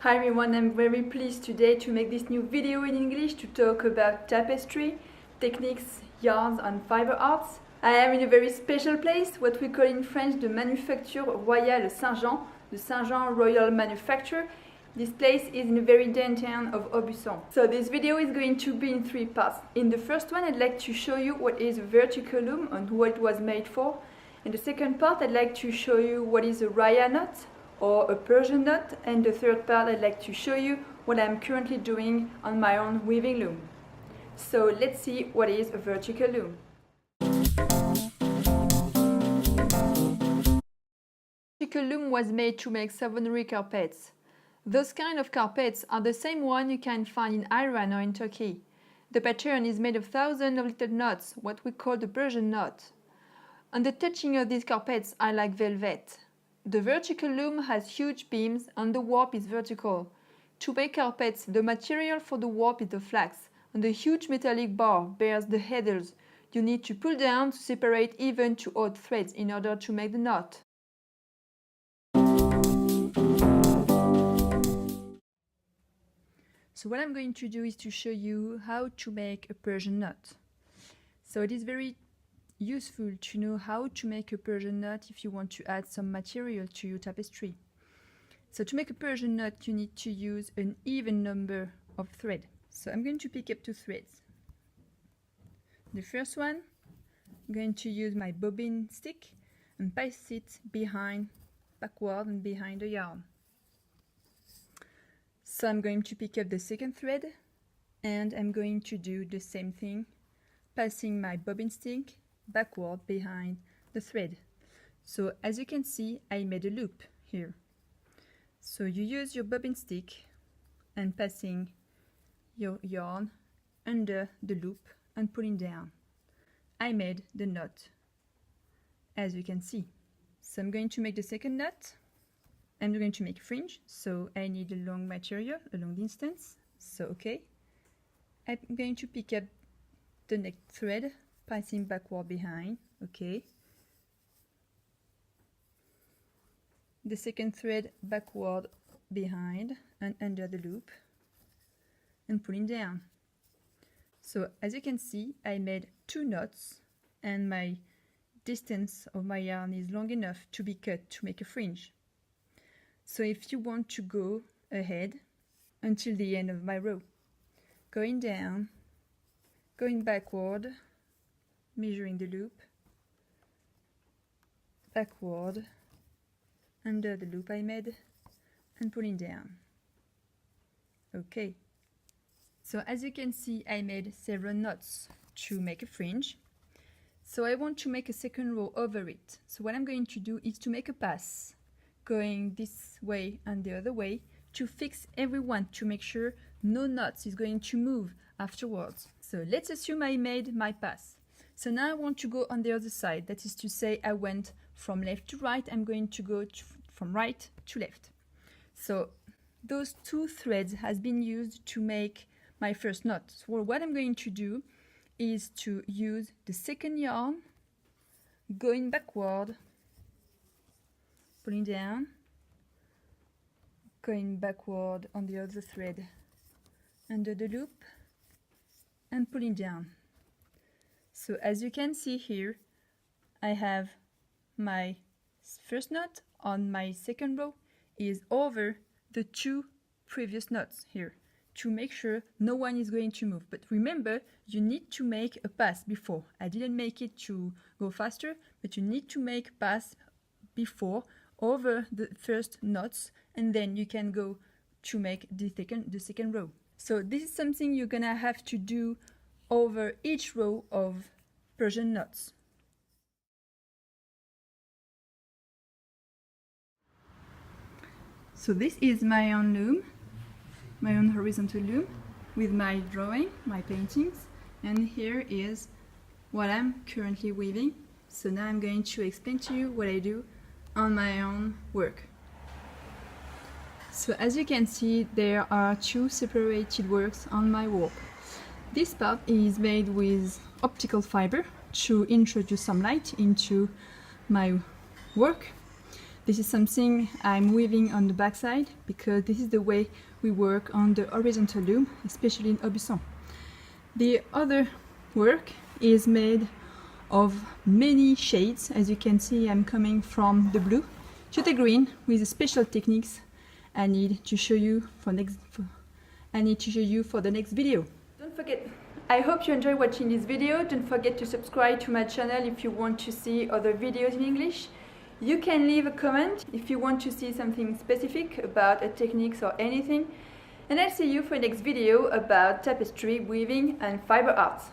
Hi everyone, I'm very pleased today to make this new video in English to talk about tapestry, techniques, yarns and fiber arts. I am in a very special place, what we call in French the Manufacture Royale Saint-Jean, the Saint-Jean Royal Manufacture. This place is in the very downtown of Aubusson. So this video is going to be in 3 parts. In the first one I'd like to show you what is a vertical loom and what it was made for. In the second part I'd like to show you what is a raya knot or a Persian knot, and the third part I'd like to show you what I'm currently doing on my own weaving loom. So let's see what is a vertical loom. Vertical loom was made to make savonnerie carpets. Those kind of carpets are the same one you can find in Iran or in Turkey. The pattern is made of thousands of little knots, what we call the Persian knot. And the touching of these carpets are like velvet. The vertical loom has huge beams and the warp is vertical. To make carpets, the material for the warp is the flax, and the huge metallic bar bears the headers. You need to pull down to separate even to odd threads in order to make the knot. So what I'm going to do is to show you how to make a Persian knot. So it is very useful to know how to make a Persian knot if you want to add some material to your tapestry. So to make a Persian knot you need to use an even number of threads. So I'm going to pick up 2 threads. The first one, I'm going to use my bobbin stick and pass it backward and behind the yarn. So I'm going to pick up the second thread and I'm going to do the same thing, passing my bobbin stick backward behind the thread. So as you can see, I made a loop here. So you use your bobbin stick and passing your yarn under the loop and pulling down. I made the knot, as you can see. So I'm going to make the second knot. I'm going to make a fringe, so I need a long material, a long distance. So okay, I'm going to pick up the next thread, passing backward behind, okay. The second thread backward behind and under the loop and pulling down. So as you can see, I made 2 knots and my distance of my yarn is long enough to be cut to make a fringe. So if you want to go ahead until the end of my row, going down, going backward, measuring the loop, backward, under the loop I made, and pulling down. Okay, so as you can see I made several knots to make a fringe. So I want to make a second row over it. So what I'm going to do is to make a pass, going this way and the other way, to fix everyone, to make sure no knots is going to move afterwards. So let's assume I made my pass. So now I want to go on the other side, that is to say I went from left to right, I'm going to go from right to left. So those 2 threads has been used to make my first knot. So what I'm going to do is to use the second yarn, going backward, pulling down, going backward on the other thread, under the loop, and pulling down. So as you can see here, I have my first knot on my second row is over the 2 previous knots here to make sure no one is going to move. But remember, you need to make a pass before. I didn't make it to go faster, but you need to make a pass before over the first knots, and then you can go to make the second row. So this is something you're gonna have to do over each row of Persian knots. So this is my own loom, my own horizontal loom, with my drawing, my paintings, and here is what I'm currently weaving. So now I'm going to explain to you what I do on my own work. So as you can see, there are 2 separated works on my warp. This part is made with optical fiber to introduce some light into my work. This is something I'm weaving on the back side because this is the way we work on the horizontal loom, especially in Aubusson. The other work is made of many shades. As you can see, I'm coming from the blue to the green with the special techniques I need to show you for the next video. Don't forget, I hope you enjoy watching this video. Don't forget to subscribe to my channel if you want to see other videos in English. You can leave a comment if you want to see something specific about a techniques or anything. And I'll see you for the next video about tapestry, weaving and fiber arts.